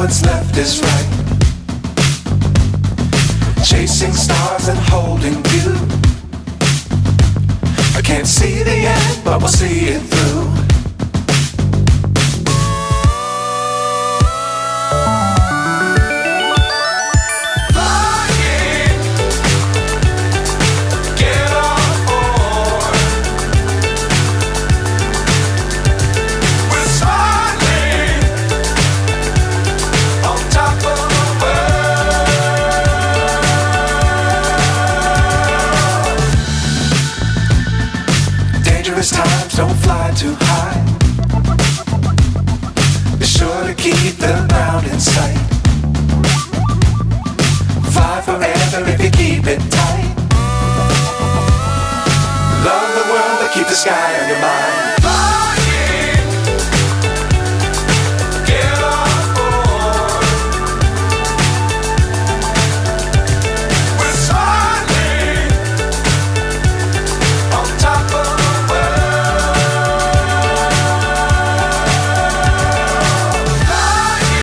what's left is right. Chasing stars and holding you. I can't see the end, but we'll see it through. Times don't fly too high. Be sure to keep the ground in sight. Fly forever if you keep it tight. Love the world but keep the sky on your mind.